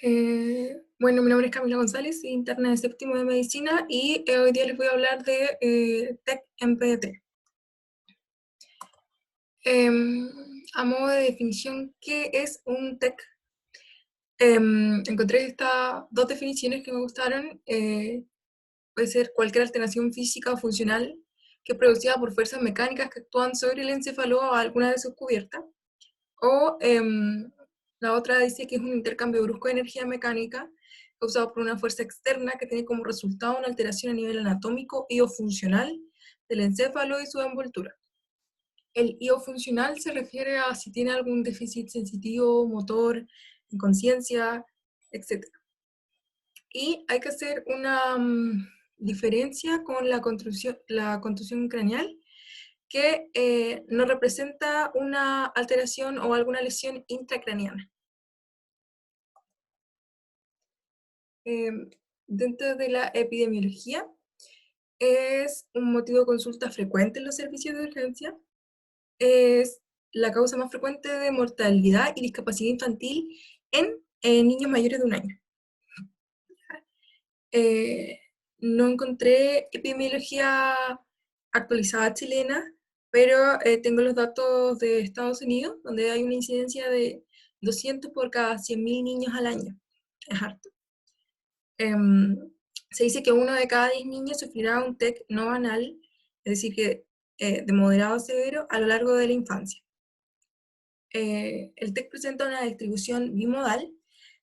Bueno, mi nombre es Camila González, soy interna de séptimo de medicina y hoy día les voy a hablar de TEC en PDT. A modo de definición, ¿qué es un TEC? Encontré estas dos definiciones que me gustaron. Puede ser cualquier alteración física o funcional que es producida por fuerzas mecánicas que actúan sobre el encéfalo o alguna de sus cubiertas. O la otra dice que es un intercambio brusco de energía mecánica causado por una fuerza externa que tiene como resultado una alteración a nivel anatómico y o funcional del encéfalo y su envoltura. El IO funcional se refiere a si tiene algún déficit sensitivo, motor, inconsciencia, etc. Y hay que hacer una diferencia con la contusión craneal, que no representa una alteración o alguna lesión intracraneana. Dentro de la epidemiología, es un motivo de consulta frecuente en los servicios de urgencia, es la causa más frecuente de mortalidad y discapacidad infantil en niños mayores de 1 año. No encontré epidemiología actualizada chilena, pero tengo los datos de Estados Unidos, donde hay una incidencia de 200 por cada 100.000 niños al año. Es harto. Se dice que 1 de cada 10 niños sufrirá un TEC no banal, es decir, que de moderado a severo a lo largo de la infancia. El TEC presenta una distribución bimodal,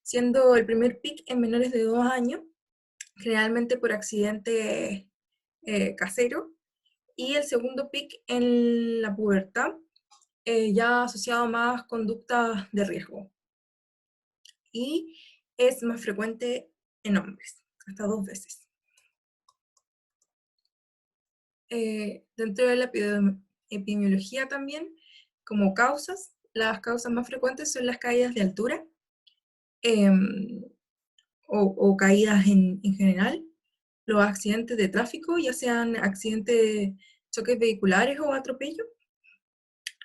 siendo el primer PIC en menores de 2 años, generalmente por accidente casero, y el segundo PIC en la pubertad, ya asociado a más conductas de riesgo. Y es más frecuente en hombres, hasta 2 veces. Dentro de la epidemiología también, como causas, las causas más frecuentes son las caídas de altura, o caídas en general, los accidentes de tráfico, ya sean accidentes de choques vehiculares o atropellos,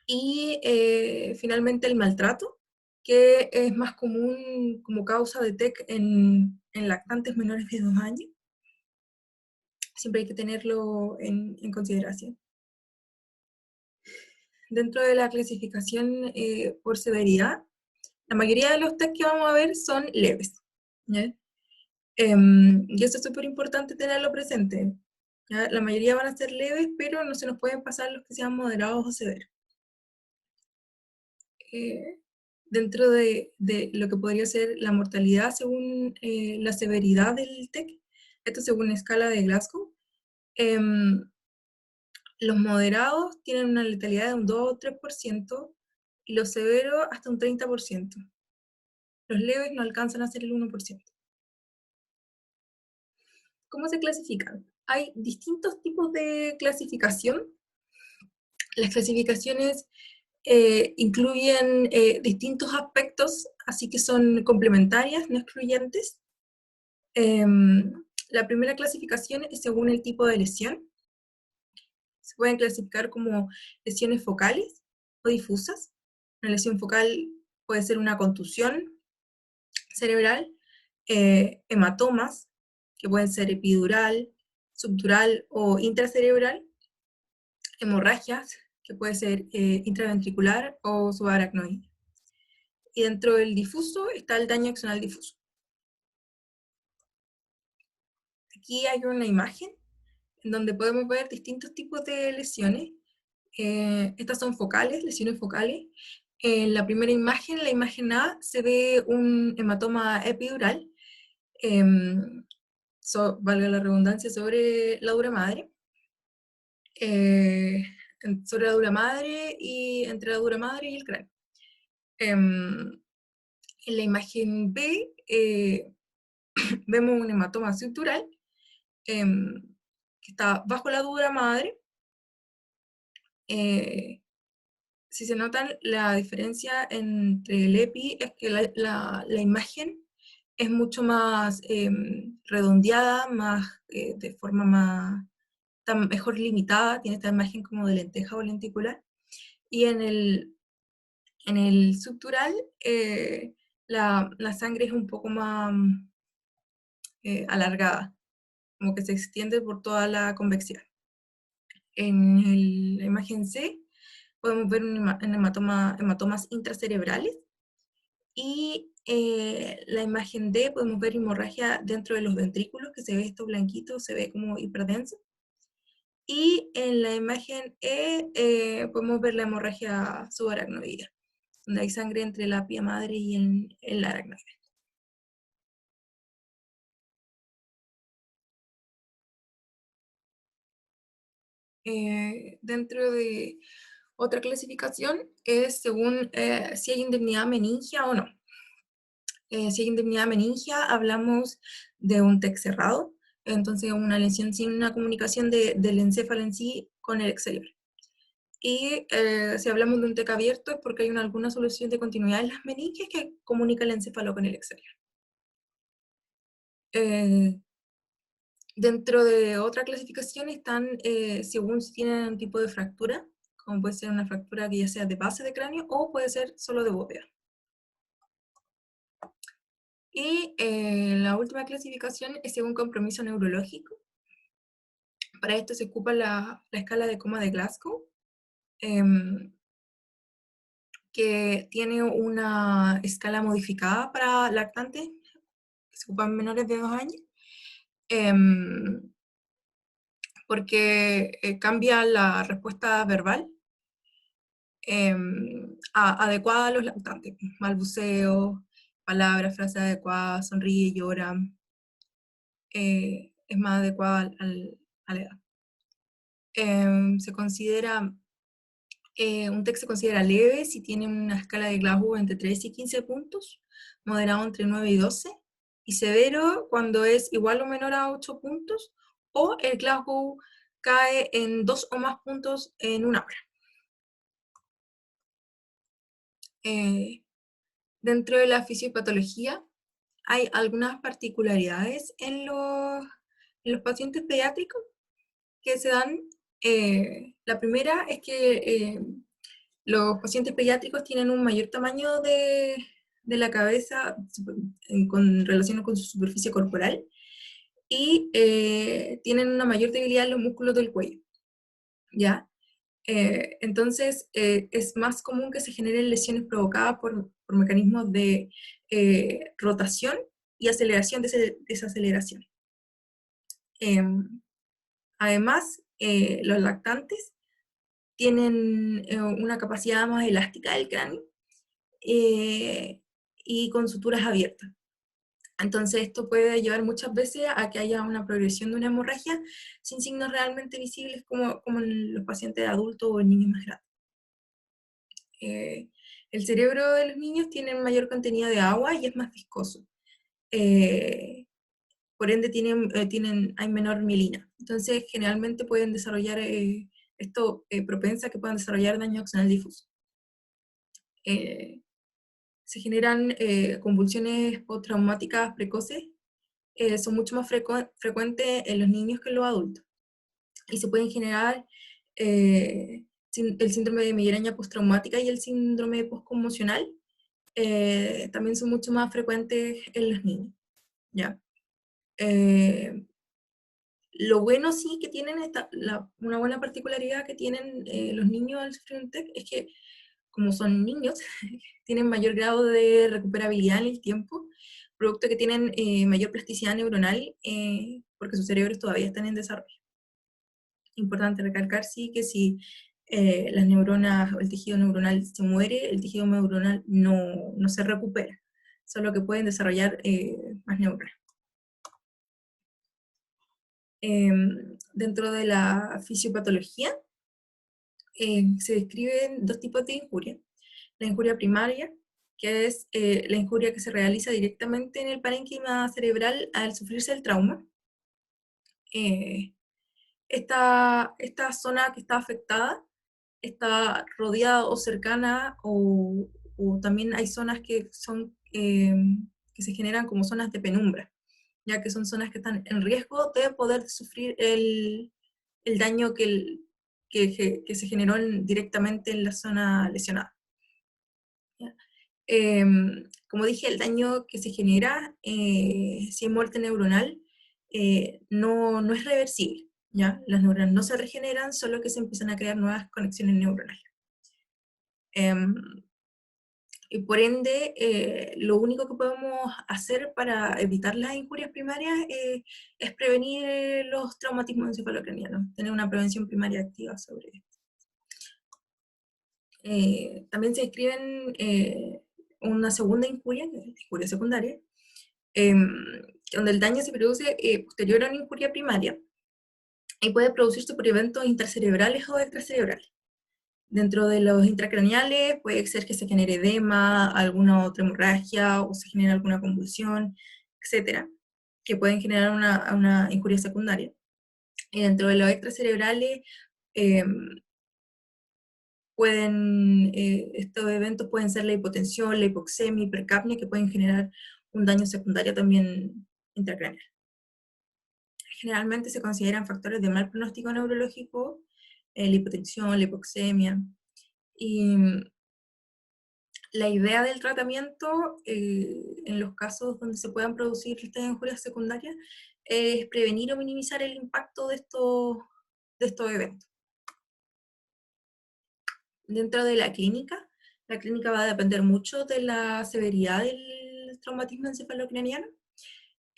y finalmente el maltrato, que es más común como causa de TEC en lactantes menores de 2 años. Siempre hay que tenerlo en consideración. Dentro de la clasificación por severidad, la mayoría de los TEC que vamos a ver son leves, ¿ya? Y eso es súper importante tenerlo presente, ¿ya? La mayoría van a ser leves, pero no se nos pueden pasar los que sean moderados o severos. Dentro de lo que podría ser la mortalidad según la severidad del TEC, esto según la escala de Glasgow, los moderados tienen una letalidad de un 2 o 3%, y los severos hasta un 30%. Los leves no alcanzan a ser el 1%. ¿Cómo se clasifican? Hay distintos tipos de clasificación. Las clasificaciones incluyen distintos aspectos, así que son complementarias, no excluyentes. La primera clasificación es según el tipo de lesión. Se pueden clasificar como lesiones focales o difusas. Una lesión focal puede ser una contusión cerebral, hematomas, que pueden ser epidural, subdural o intracerebral, hemorragias, que puede ser intraventricular o subaracnoide. Y dentro del difuso está el daño axonal difuso. Aquí hay una imagen en donde podemos ver distintos tipos de lesiones. Estas son focales, lesiones focales. En la primera imagen, la imagen A, se ve un hematoma epidural, valga la redundancia, sobre la dura madre. Sobre la dura madre y entre la dura madre y el cráneo. En la imagen B vemos un hematoma subdural que está bajo la dura madre. Si se notan, la diferencia entre el EPI es que la imagen es mucho más redondeada, más, de forma más, está mejor limitada, tiene esta imagen como de lenteja o lenticular. Y en el subdural, la sangre es un poco más alargada, como que se extiende por toda la convexidad. La imagen C podemos ver hematomas intracerebrales, y la imagen D podemos ver hemorragia dentro de los ventrículos, que se ve esto blanquito, se ve como hiperdenso. Y en la imagen E podemos ver la hemorragia subaracnoidea, donde hay sangre entre la pía madre y el aracnoide. Dentro de otra clasificación es según si hay indemnidad meningia o no. Si hay indemnidad meningia, hablamos de un TEC cerrado, entonces una lesión sin una comunicación del encéfalo en sí con el exterior. Y si hablamos de un TEC abierto es porque hay alguna solución de continuidad en las meninges que comunica el encéfalo con el exterior. Dentro de otra clasificación están, según si tienen un tipo de fractura, como puede ser una fractura que ya sea de base de cráneo o puede ser solo de bóveda. Y la última clasificación es según compromiso neurológico. Para esto se ocupa la escala de coma de Glasgow, que tiene una escala modificada para lactantes, que se ocupan menores de 2 años, porque cambia la respuesta verbal adecuada a los lactantes. Balbuceo, palabras, frases adecuadas, sonríe, llora, es más adecuada a la edad. Se considera, un TEC se considera leve si tiene una escala de Glasgow entre 3 y 15 puntos, moderado entre 9 y 12, y severo cuando es igual o menor a 8 puntos, o el Glasgow cae en 2 o más puntos en una hora. Dentro de la fisiopatología hay algunas particularidades en los pacientes pediátricos que se dan. La primera es que los pacientes pediátricos tienen un mayor tamaño de la cabeza con relación con su superficie corporal, y tienen una mayor debilidad en los músculos del cuello, ¿ya? Entonces, es más común que se generen lesiones provocadas por mecanismos de rotación y aceleración, desaceleración. Además, los lactantes tienen una capacidad más elástica del cráneo, y con suturas abiertas. Entonces esto puede llevar muchas veces a que haya una progresión de una hemorragia sin signos realmente visibles como en los pacientes adultos o en niños más grandes. El cerebro de los niños tiene mayor contenido de agua y es más viscoso. Por ende hay menor mielina. Entonces generalmente pueden desarrollar esto propensa a que puedan desarrollar daño axonal difuso. Se generan convulsiones postraumáticas precoces, son mucho más frecuentes en los niños que en los adultos. Y se pueden generar el síndrome de migraña postraumática y el síndrome postconmocional, también son mucho más frecuentes en los niños, ¿ya? Lo bueno sí que tienen una buena particularidad que tienen los niños al sufrir un TEC es que, como son niños, tienen mayor grado de recuperabilidad en el tiempo, producto que tienen mayor plasticidad neuronal, porque sus cerebros todavía están en desarrollo. Importante recalcar, sí, que si las neuronas o el tejido neuronal se muere, el tejido neuronal no se recupera, solo que pueden desarrollar más neuronas. Dentro de la fisiopatología se describen dos tipos de injuria. La injuria primaria, que es la injuria que se realiza directamente en el parénquima cerebral al sufrirse el trauma. Esta zona que está afectada está rodeada o cercana, o también hay zonas que que se generan como zonas de penumbra, ya que son zonas que están en riesgo de poder sufrir el daño que se generó directamente en la zona lesionada. ¿Ya? Como dije, el daño que se genera si hay muerte neuronal no es reversible, ¿ya? Las neuronas no se regeneran, solo que se empiezan a crear nuevas conexiones neuronales. Em, y por ende, lo único que podemos hacer para evitar las injurias primarias es prevenir los traumatismos encefalocranianos, tener una prevención primaria activa sobre esto. También se describen una segunda injuria, que es la injuria secundaria, em, donde el daño se produce posterior a una injuria primaria y puede producirse por eventos intracerebrales o extracerebrales. Dentro de los intracraneales puede ser que se genere edema, alguna otra hemorragia o se genere alguna convulsión, etcétera, que pueden generar una injuria secundaria. Y dentro de los extracerebrales eh, estos eventos pueden ser la hipotensión, la hipoxemia, hipercapnia, que pueden generar un daño secundario también intracraneal. Generalmente se consideran factores de mal pronóstico neurológico, la hipotensión, la hipoxemia, y la idea del tratamiento en los casos donde se puedan producir estas injurias secundarias es prevenir o minimizar el impacto de estos eventos. Dentro de la clínica va a depender mucho de la severidad del traumatismo encefalocraniano.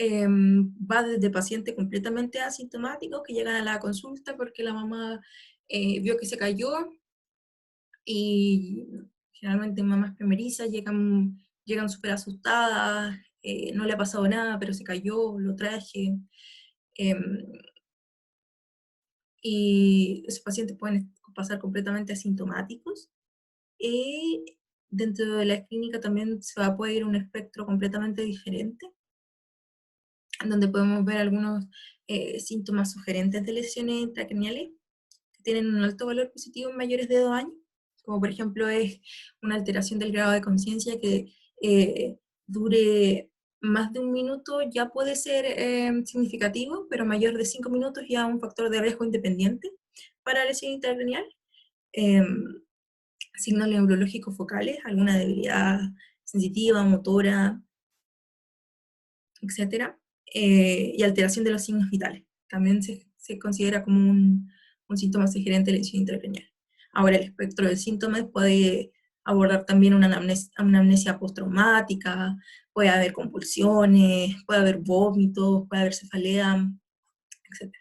Va desde pacientes completamente asintomáticos que llegan a la consulta porque la mamá vio que se cayó, y generalmente mamás primerizas llegan súper asustadas, no le ha pasado nada, pero se cayó, lo traje. Eh, y esos pacientes pueden pasar completamente asintomáticos. Y dentro de la clínica también se va a poder ir a un espectro completamente diferente, donde podemos ver algunos síntomas sugerentes de lesiones intracraneales que tienen un alto valor positivo en mayores de 2 años, como por ejemplo es una alteración del grado de conciencia que dure más de 1 minuto, ya puede ser significativo, pero mayor de 5 minutos ya un factor de riesgo independiente para lesión intracraneal. Eh, Signos neurológicos focales, alguna debilidad sensitiva, motora, etcétera, y alteración de los signos vitales. También se considera como un síntoma sugerente de lesión intracraneal. Ahora, el espectro de síntomas puede abordar también una amnesia postraumática, puede haber convulsiones, puede haber vómitos, puede haber cefalea, etc.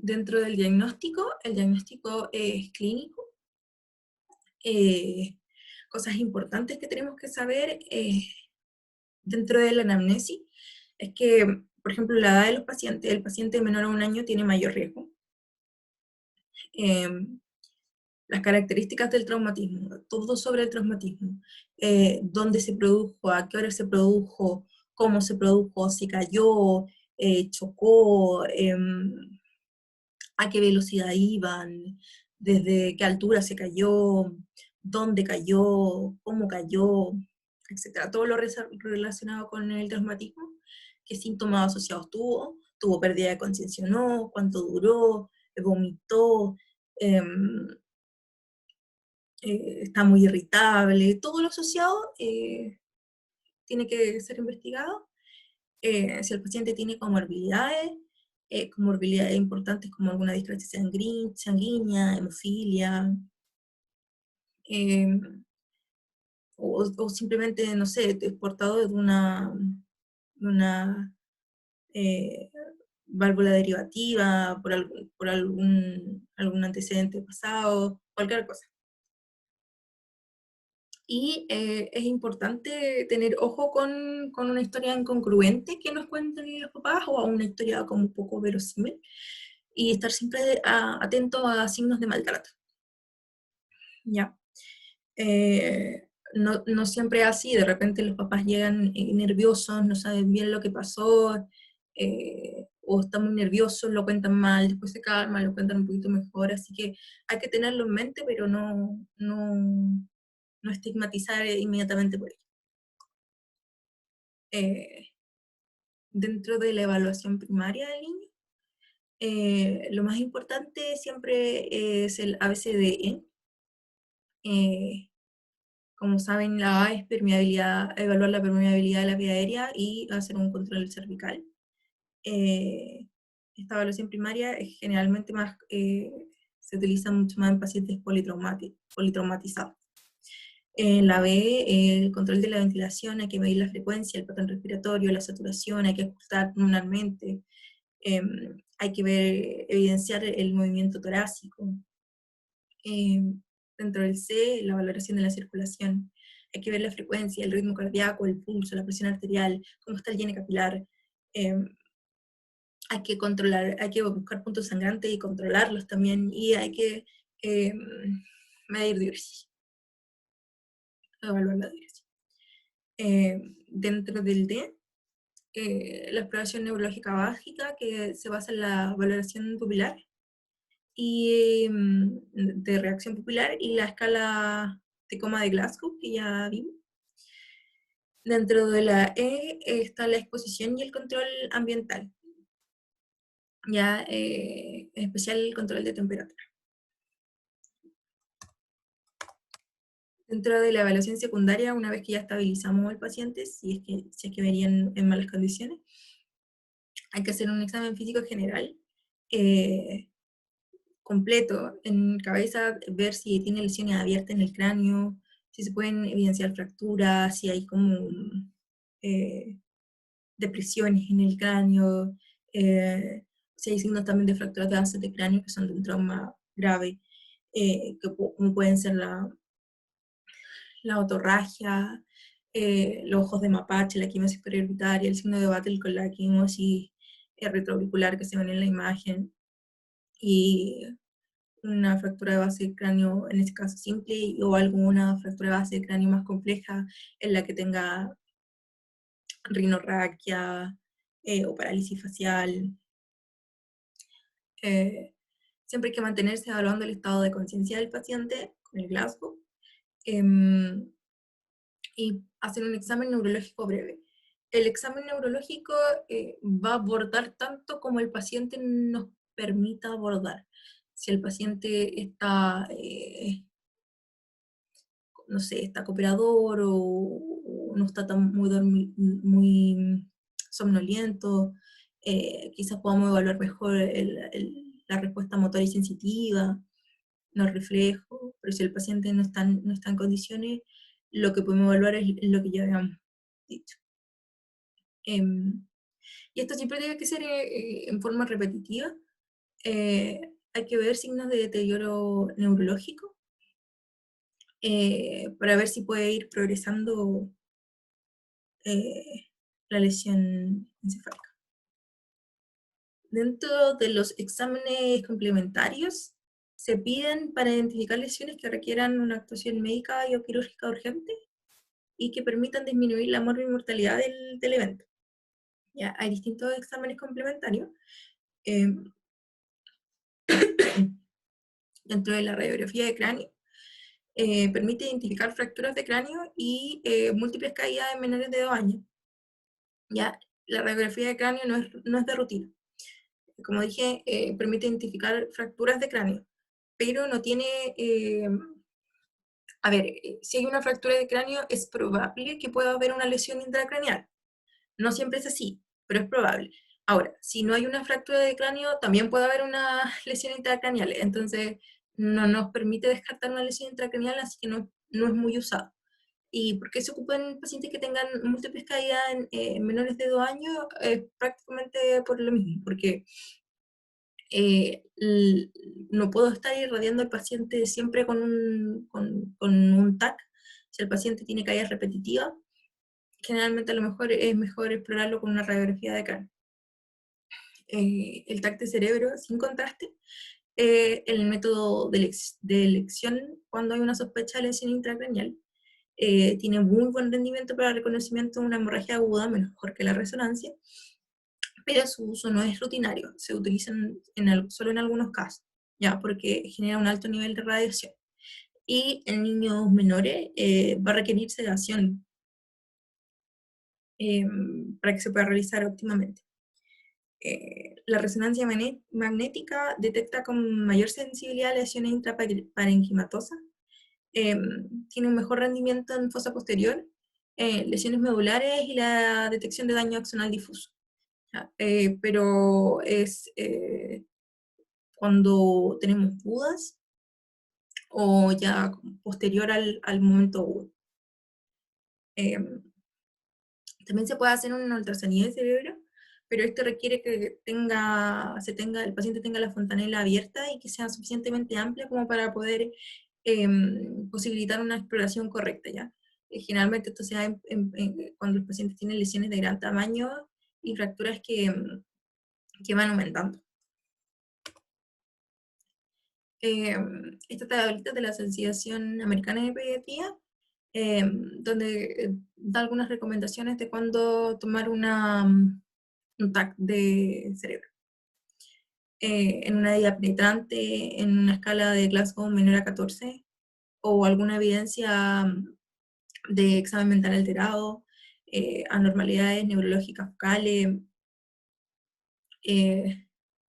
Dentro del diagnóstico, el diagnóstico es clínico. Cosas importantes que tenemos que saber dentro de la anamnesis es que, por ejemplo, la edad de los pacientes, el paciente menor a 1 año tiene mayor riesgo. Eh, las características del traumatismo, todo sobre el traumatismo, dónde se produjo, a qué hora se produjo, cómo se produjo, si cayó, chocó, a qué velocidad iban, desde qué altura se cayó, dónde cayó, cómo cayó, etcétera. Todo lo relacionado con el traumatismo, qué síntomas asociados tuvo pérdida de conciencia o no, cuánto duró, vomitó, está muy irritable, todo lo asociado tiene que ser investigado. Si el paciente tiene comorbilidades importantes como alguna displasia sanguínea, hemofilia, eh, o simplemente, no sé, es portador de una eh, válvula derivativa por algún antecedente pasado, cualquier cosa. Y es importante tener ojo con una historia incongruente que nos cuenten los papás o a una historia como un poco verosímil, y estar siempre atento a signos de maltrato. ¿Ya? No siempre es así, de repente los papás llegan nerviosos, no saben bien lo que pasó, o están muy nerviosos, lo cuentan mal, después se calman, lo cuentan un poquito mejor, así que hay que tenerlo en mente, pero no estigmatizar inmediatamente por ello. Dentro de la evaluación primaria del niño, lo más importante siempre es el ABCDE. Como saben, la A es permeabilidad, evaluar la permeabilidad de la vía aérea y hacer un control cervical. Esta evaluación primaria es generalmente más, se utiliza mucho más en pacientes politraumatizados. En la B, el control de la ventilación, hay que medir la frecuencia, el patrón respiratorio, la saturación, hay que ajustar pulmonalmente, hay que ver, evidenciar el movimiento torácico. Dentro del C, la valoración de la circulación. Hay que ver la frecuencia, el ritmo cardíaco, el pulso, la presión arterial, cómo está el llene capilar. Hay que controlar, hay que buscar puntos sangrantes y controlarlos también, y hay que medir diuresis, evaluar la diuresis. Dentro del D, la exploración neurológica básica, que se basa en la valoración pupilar y de reacción pupilar, y la escala de coma de Glasgow, que ya vimos. Dentro de la E está la exposición y el control ambiental, ya en especial el control de temperatura. Dentro de la evaluación secundaria, una vez que ya estabilizamos al paciente, si es que venían en malas condiciones, hay que hacer un examen físico general completo en cabeza, ver si tiene lesiones abiertas en el cráneo, si se pueden evidenciar fracturas, si hay como depresiones en el cráneo, si hay signos también de fracturas de base de cráneo que son de un trauma grave, como pueden ser la otorragia, los ojos de mapache, la equimosis periorbitaria, el signo de Battle con la equimosis retroauricular que se ven en la imagen, y una fractura de base de cráneo, en este caso simple, o alguna fractura de base de cráneo más compleja, en la que tenga rinorraquia o parálisis facial. Siempre hay que mantenerse evaluando el estado de conciencia del paciente con el Glasgow, y hacer un examen neurológico breve. El examen neurológico va a abordar tanto como el paciente nos permita abordar. Si el paciente está, no sé, está cooperador o no está tan muy somnoliento, quizás podamos evaluar mejor la respuesta motora y sensitiva, los reflejos, pero si el paciente no está en condiciones, lo que podemos evaluar es lo que ya habíamos dicho. Y esto siempre tiene que ser en forma repetitiva. Hay que ver signos de deterioro neurológico para ver si puede ir progresando la lesión encefálica. Dentro de los exámenes complementarios, se piden para identificar lesiones que requieran una actuación médica y o quirúrgica urgente y que permitan disminuir la mortalidad del evento. Ya, hay distintos exámenes complementarios. Dentro de la radiografía de cráneo, permite identificar fracturas de cráneo y múltiples caídas en menores de 2 años. Ya, la radiografía de cráneo no es de rutina. Como dije, permite identificar fracturas de cráneo, pero no tiene... a ver, si hay una fractura de cráneo, es probable que pueda haber una lesión intracraneal. No siempre es así, pero es probable. Ahora, si no hay una fractura de cráneo, también puede haber una lesión intracraneal. Entonces, no nos permite descartar una lesión intracraneal, así que no es muy usado. ¿Y por qué se ocupan pacientes que tengan múltiples caídas en menores de 2 años? Prácticamente por lo mismo, porque no puedo estar irradiando al paciente siempre con un TAC. Si el paciente tiene caídas repetitivas, generalmente a lo mejor es mejor explorarlo con una radiografía de cráneo. El TAC de cerebro sin contraste, el método de elección cuando hay una sospecha de lesión intracraneal. Tiene muy buen rendimiento para el reconocimiento de una hemorragia aguda, mejor que la resonancia, pero su uso no es rutinario, se utilizan solo en algunos casos, ya, porque genera un alto nivel de radiación. Y en niños menores va a requerir sedación para que se pueda realizar óptimamente. La resonancia magnética detecta con mayor sensibilidad lesiones intraparenquimatosas tiene un mejor rendimiento en fosa posterior, lesiones medulares y la detección de daño axonal difuso. ¿Ya? Pero es cuando tenemos dudas o ya posterior al momento agudo. También se puede hacer una ultrasonido de cerebro, pero esto requiere que el paciente tenga la fontanela abierta y que sea suficientemente amplia como para poder posibilitar una exploración correcta, ¿ya? Generalmente esto se da cuando el paciente tiene lesiones de gran tamaño y fracturas que van aumentando. Esta tablita de la Asociación Americana de Pediatría, donde da algunas recomendaciones de cuándo tomar un TAC de cerebro. En una herida penetrante, en una escala de Glasgow menor a 14, o alguna evidencia de examen mental alterado, anormalidades neurológicas focales,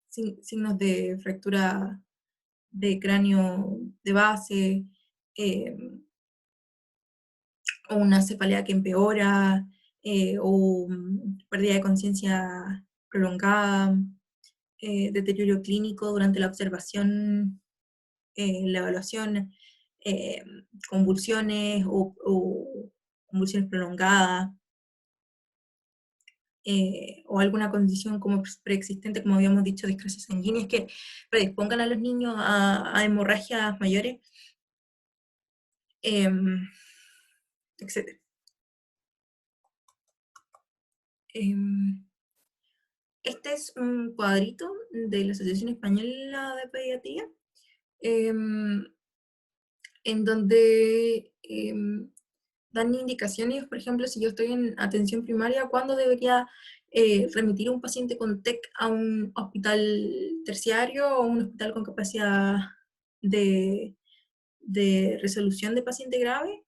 signos de fractura de cráneo de base, eh, o una cefalea que empeora, o pérdida de conciencia prolongada, deterioro clínico durante la observación, la evaluación, eh, convulsiones o convulsiones prolongadas, o alguna condición como preexistente, como habíamos dicho, discrasia sanguíneas que predispongan a los niños a hemorragias mayores, etc. Este es un cuadrito de la Asociación Española de Pediatría, en donde dan indicaciones, por ejemplo, si yo estoy en atención primaria, cuándo debería remitir a un paciente con TEC a un hospital terciario o un hospital con capacidad de, de resolución de paciente grave,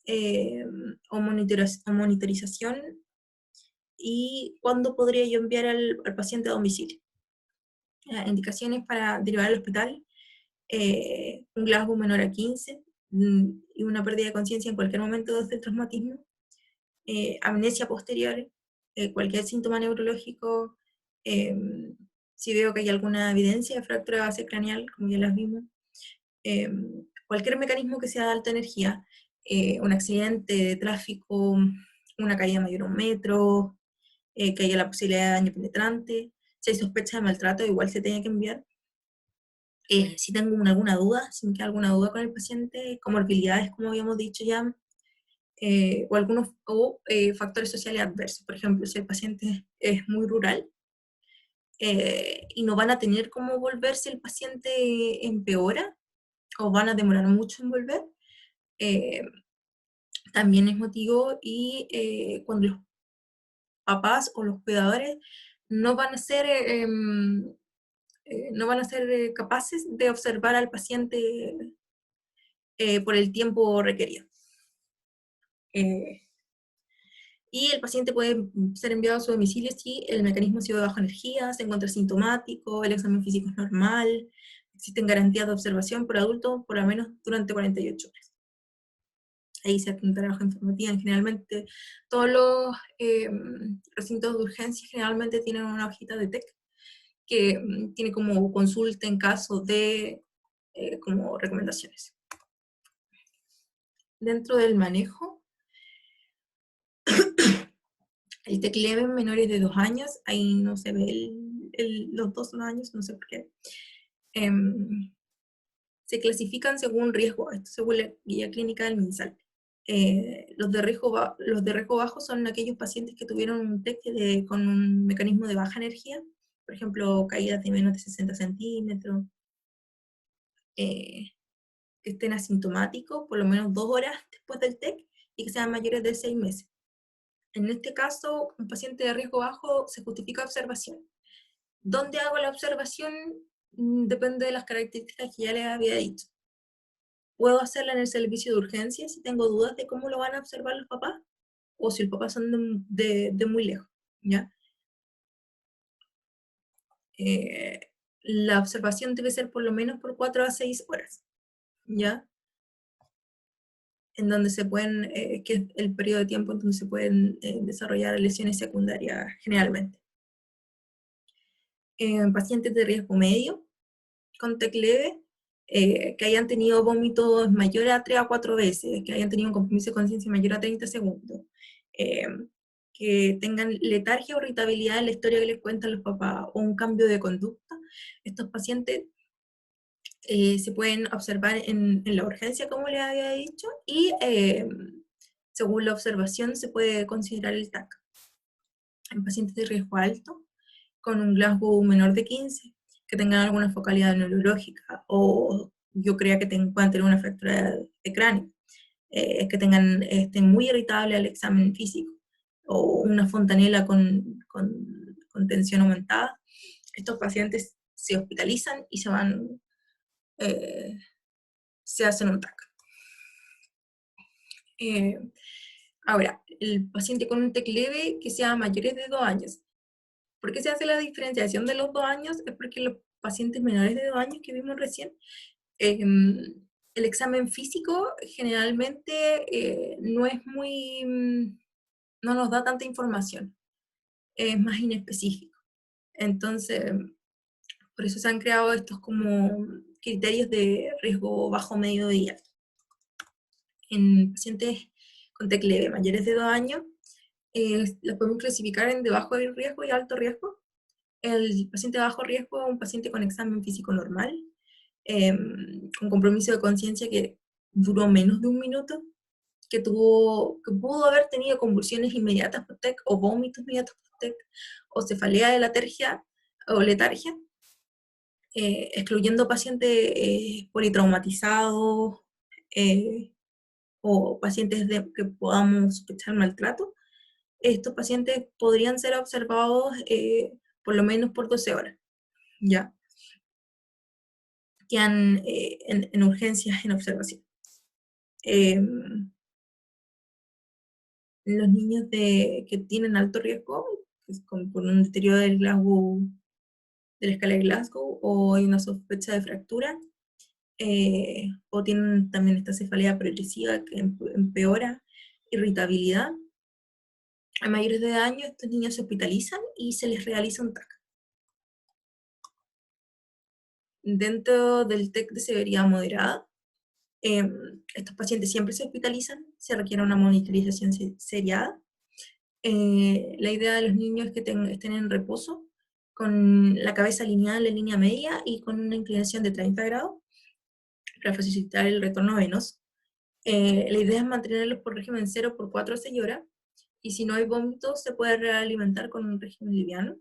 eh, o monitorización, y cuándo podría yo enviar al paciente a domicilio. Indicaciones para derivar al hospital: un Glasgow menor a 15, y una pérdida de conciencia en cualquier momento desde el traumatismo, amnesia posterior, cualquier síntoma neurológico, eh, si veo que hay alguna evidencia de fractura base craneal, como ya las vimos, eh, cualquier mecanismo que sea de alta energía, un accidente de tráfico, una caída mayor a 1 metro, que haya la posibilidad de daño penetrante, si hay sospecha de maltrato, igual se tiene que enviar. Si tengo alguna duda, si me queda alguna duda con el paciente, comorbilidades, como habíamos dicho ya, factores sociales adversos. Por ejemplo, si el paciente es muy rural, y no van a tener cómo volver si el paciente empeora, o van a demorar mucho en volver, eh, también es motivo. Y cuando los papás o los cuidadores no van a ser, capaces de observar al paciente por el tiempo requerido. Y el paciente puede ser enviado a su domicilio si el mecanismo ha sido de baja energía, se encuentra sintomático, el examen físico es normal, existen garantías de observación por adulto por lo menos durante 48 horas. Ahí se trabaja informativa. Generalmente todos los recintos de urgencia generalmente tienen una hojita de TEC que tiene como consulta en caso de como recomendaciones. Dentro del manejo, el TEC leve en menores de 2 años, ahí no se ve los 2 años, no sé por qué. Se clasifican según riesgo, esto según la guía clínica del MinSal. Los de riesgo bajo son aquellos pacientes que tuvieron un TEC con un mecanismo de baja energía, por ejemplo, caídas de menos de 60 centímetros, que estén asintomáticos por lo menos 2 horas después del TEC y que sean mayores de 6 meses. En este caso, un paciente de riesgo bajo se justifica observación. ¿Dónde hago la observación? Depende de las características que ya les había dicho. Puedo hacerla en el servicio de urgencias si tengo dudas de cómo lo van a observar los papás, o si los papás son de muy lejos, ¿ya? Eh, la observación debe ser por lo menos por 4 a 6 horas, ¿ya? en donde se pueden, que es el periodo de tiempo en donde se pueden desarrollar lesiones secundarias generalmente. Pacientes de riesgo medio, con TEC leve, que hayan tenido vómitos mayores a 3 a 4 veces, que hayan tenido un compromiso de conciencia mayor a 30 segundos, que tengan letargia o irritabilidad en la historia que les cuentan los papás, o un cambio de conducta. Estos pacientes se pueden observar en la urgencia, como les había dicho, y según la observación se puede considerar el TAC. En pacientes de riesgo alto, con un Glasgow menor de 15, que tengan alguna focalidad neurológica, o yo creía que puedan tener una fractura de cráneo, que estén muy irritables al examen físico, o una fontanela con tensión aumentada. Estos pacientes se hospitalizan y se hacen un TAC. Ahora, el paciente con un TEC leve que sea mayores de 2 años. ¿Por qué se hace la diferenciación de los 2 años? Es porque los pacientes menores de 2 años que vimos recién, el examen físico generalmente no es muy, no nos da tanta información, es más inespecífico. Entonces, por eso se han creado estos como criterios de riesgo bajo, medio y alto. En pacientes con TEC leve mayores de 2 años, los podemos clasificar en de bajo riesgo y alto riesgo. El paciente de bajo riesgo es un paciente con examen físico normal, con compromiso de conciencia que duró menos de 1 minuto, que pudo haber tenido convulsiones inmediatas por TEC, o vómitos inmediatos por TEC, o cefalea de latergia, o letargia, excluyendo pacientes politraumatizados, o pacientes que podamos sospechar maltrato. Estos pacientes podrían ser observados por lo menos por 12 horas, ¿ya? Quedan en urgencias en observación. Los niños que tienen alto riesgo, por un deterioro del Glasgow, de la escala de Glasgow, o hay una sospecha de fractura, o tienen también esta cefalea progresiva que empeora, irritabilidad. A mayores de año, estos niños se hospitalizan y se les realiza un TAC. Dentro del TEC de severidad moderada, estos pacientes siempre se hospitalizan, se requiere una monitorización seriada. La idea de los niños es que estén en reposo, con la cabeza alineada en la línea media y con una inclinación de 30 grados, para facilitar el retorno venoso. La idea es mantenerlos por régimen 0 por 4 a 6 horas, y si no hay vómitos se puede realimentar con un régimen liviano.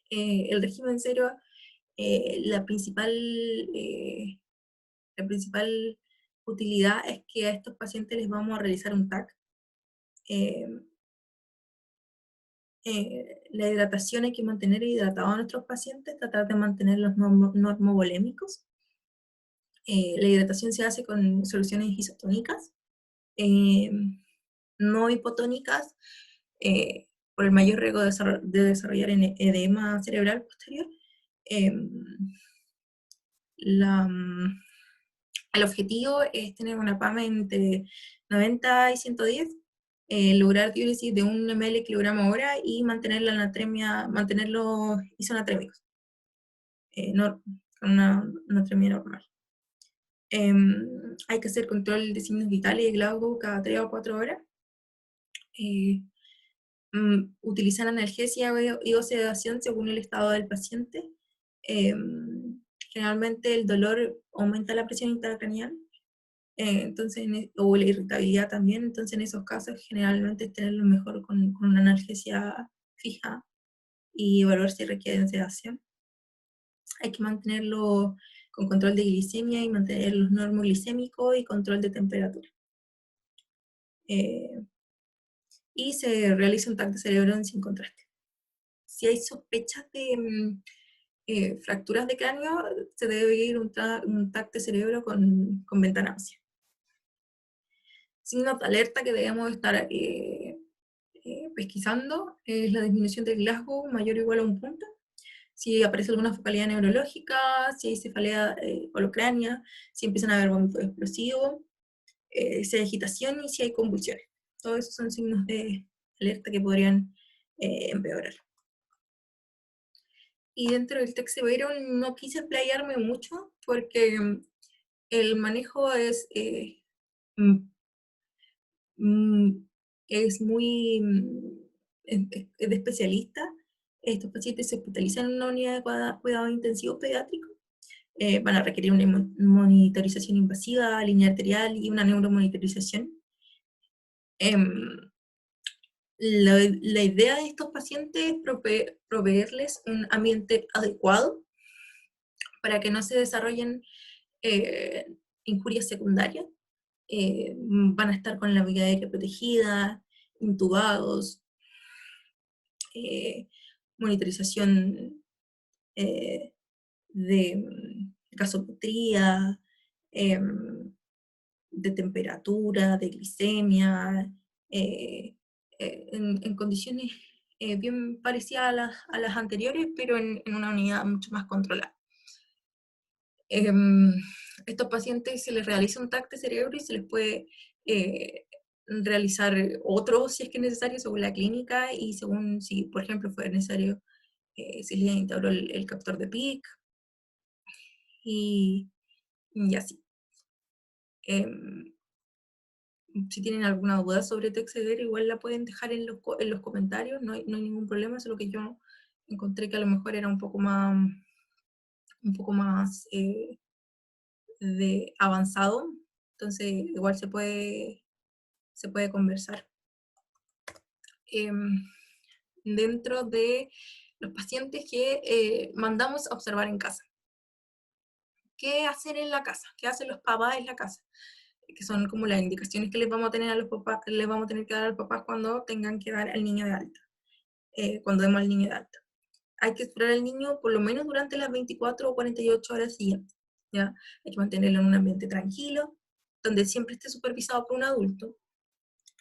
El régimen 0, la principal utilidad es que a estos pacientes les vamos a realizar un TAC. La hidratación, hay que mantener hidratados a nuestros pacientes, tratar de mantenerlos normovolémicos. La hidratación se hace con soluciones isotónicas, no hipotónicas, por el mayor riesgo de desarrollar edema cerebral posterior. El objetivo es tener una PAM entre 90 y 110, lograr diuresis de 1 ml kilogramo hora y mantener la anatremia, mantenerlos isonatrémicos, con una anatremia normal. Hay que hacer control de signos vitales y de Glasgow cada 3 o 4 horas. Utilizar analgesia y o sedación según el estado del paciente. Generalmente el dolor aumenta la presión intracraneal, entonces, o la irritabilidad también, entonces en esos casos generalmente es tenerlo mejor con una analgesia fija y evaluar si requieren sedación. Hay que mantenerlo con control de glicemia y mantener los normoglicémicos y control de temperatura. Y se realiza un TAC de cerebro sin contraste. Si hay sospechas de fracturas de cráneo, se debe ir un TAC de cerebro con ventana ósea. Signos de alerta que debemos estar pesquisando es la disminución del Glasgow mayor o igual a 1 punto, si aparece alguna focalidad neurológica, si hay cefalea holocránea, si empiezan a haber vómitos explosivos, si hay agitación y si hay convulsiones. Todos esos son signos de alerta que podrían empeorar. Y dentro del TEC severo no quise explayarme mucho porque el manejo mm, es muy es de especialista. Estos pacientes se hospitalizan en una unidad de cuidado intensivo pediátrico. Van a requerir una monitorización invasiva, línea arterial y una neuromonitorización. La idea de estos pacientes es proveerles un ambiente adecuado para que no se desarrollen injurias secundarias. Van a estar con la vía aérea protegida, intubados, monitorización de gasometría, de temperatura, de glicemia, en condiciones bien parecidas a las anteriores, pero en una unidad mucho más controlada. Estos pacientes se les realiza un TAC de cerebro y se les puede realizar otro si es que es necesario según la clínica y según si, por ejemplo, fue necesario, si les instauró el captor de PIC y así. Si tienen alguna duda sobre TEC severo, igual la pueden dejar en los comentarios, no hay ningún problema, solo que yo encontré que a lo mejor era un poco más de avanzado, entonces igual se puede conversar. Dentro de los pacientes que mandamos a observar en casa. ¿Qué hacer en la casa? ¿Qué hacen los papás en la casa? Que son como las indicaciones que les vamos a tener a los papás, les vamos a tener que dar a los papás cuando tengan que dar al niño de alta, cuando demos al niño de alta. Hay que esperar al niño por lo menos durante las 24 o 48 horas siguientes, ¿ya? Hay que mantenerlo en un ambiente tranquilo, donde siempre esté supervisado por un adulto.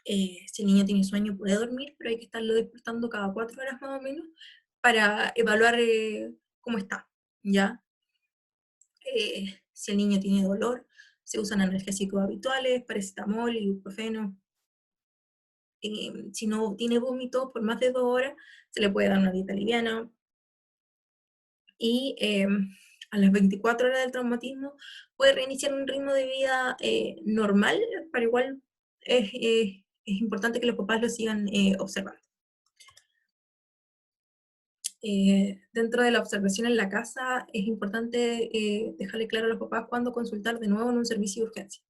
Si el niño tiene sueño puede dormir, pero hay que estarlo despertando cada 4 horas más o menos para evaluar cómo está, ¿ya? Si el niño tiene dolor, se usan analgésicos habituales, paracetamol, ibuprofeno. Si no tiene vómito por más de 2 horas, se le puede dar una dieta liviana. Y a las 24 horas del traumatismo puede reiniciar un ritmo de vida normal, pero igual es importante que los papás lo sigan observando. Dentro de la observación en la casa es importante dejarle claro a los papás cuándo consultar de nuevo en un servicio de urgencia.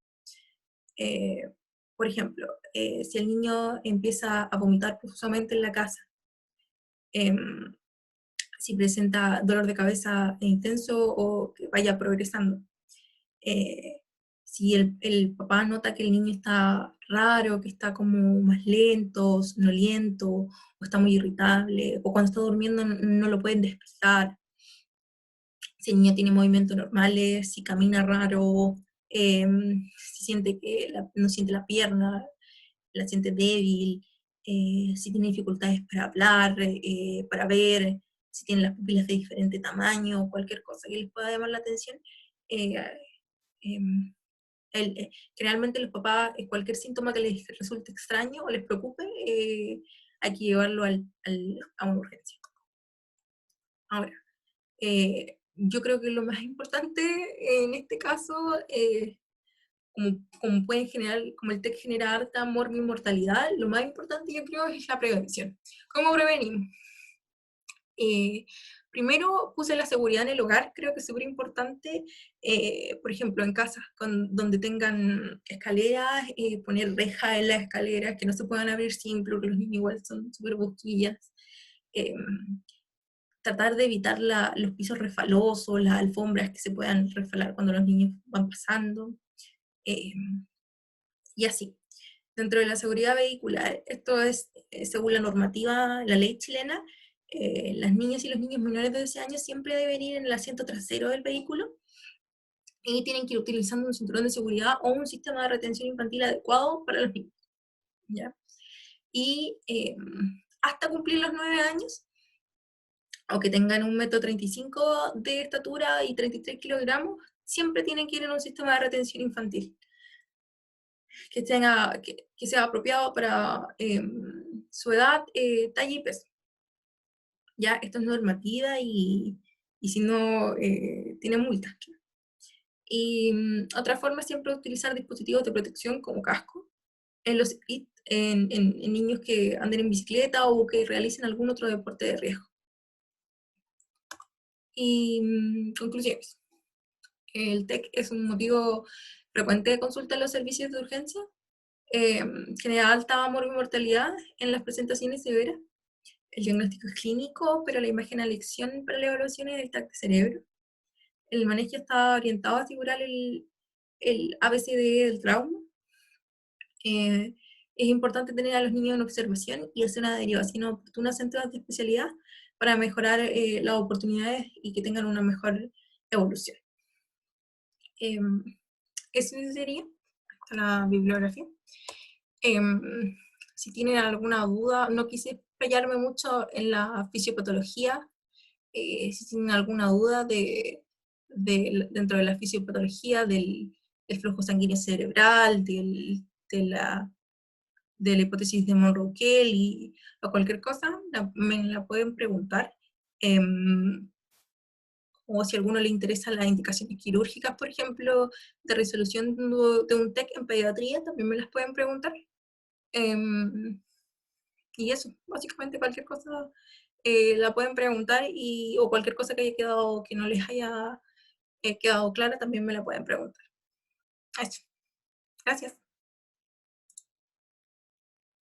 Por ejemplo, si el niño empieza a vomitar profusamente en la casa, si presenta dolor de cabeza intenso o que vaya progresando, si el papá nota que el niño está raro, que está como más lento, sonoliento, o está muy irritable, o cuando está durmiendo no lo pueden despertar, si el niño tiene movimientos normales, si camina raro, si siente que no siente la pierna, la siente débil, si tiene dificultades para hablar, para ver, si tiene las pupilas de diferente tamaño, cualquier cosa que les pueda llamar la atención. eh, em, Generalmente los papás, cualquier síntoma que les resulte extraño o les preocupe, hay que llevarlo a una urgencia. Ahora, yo creo que lo más importante en este caso, como pueden generar, como el TEC genera harta mortalidad, lo más importante yo creo es la prevención. ¿Cómo prevenimos? Primero puse la seguridad en el hogar, creo que es súper importante, por ejemplo, en casas donde tengan escaleras, poner rejas en las escaleras que no se puedan abrir siempre, porque los niños igual son súper busquillas. Tratar de evitar los pisos refalosos, las alfombras que se puedan resbalar cuando los niños van pasando, y así. Dentro de la seguridad vehicular, esto es según la normativa, la ley chilena, las niñas y los niños menores de 12 años siempre deben ir en el asiento trasero del vehículo y tienen que ir utilizando un cinturón de seguridad o un sistema de retención infantil adecuado para los niños, ¿ya? Y hasta cumplir los 9 años, aunque tengan 1,35 m de estatura y 33 kilogramos, siempre tienen que ir en un sistema de retención infantil. que sea apropiado para su edad, talla y peso. Ya, esto es normativa y si no, tiene multas. Y otra forma es siempre utilizar dispositivos de protección como casco en niños que anden en bicicleta o que realicen algún otro deporte de riesgo. Y conclusiones. El TEC es un motivo frecuente de consulta en los servicios de urgencia. Genera alta mortalidad en las presentaciones severas. El diagnóstico es clínico, pero la imagen a elección para la evaluación es del TAC de cerebro. El manejo está orientado a asegurar el ABCD del trauma. Es importante tener a los niños en observación y hacer una derivación oportuna a centros de especialidad para mejorar las oportunidades y que tengan una mejor evolución. Eso sería la bibliografía. Si tienen alguna duda, no quise explayarme mucho en la fisiopatología. Si tienen alguna duda dentro de la fisiopatología del flujo sanguíneo cerebral, de la hipótesis de Monroe-Kelly o cualquier cosa, me la pueden preguntar. O si a alguno le interesan las indicaciones quirúrgicas, por ejemplo, de resolución de un TEC en pediatría, también me las pueden preguntar. Y eso, básicamente cualquier cosa la pueden preguntar o cualquier cosa que haya quedado, que no les haya quedado clara, también me la pueden preguntar. Eso. Gracias.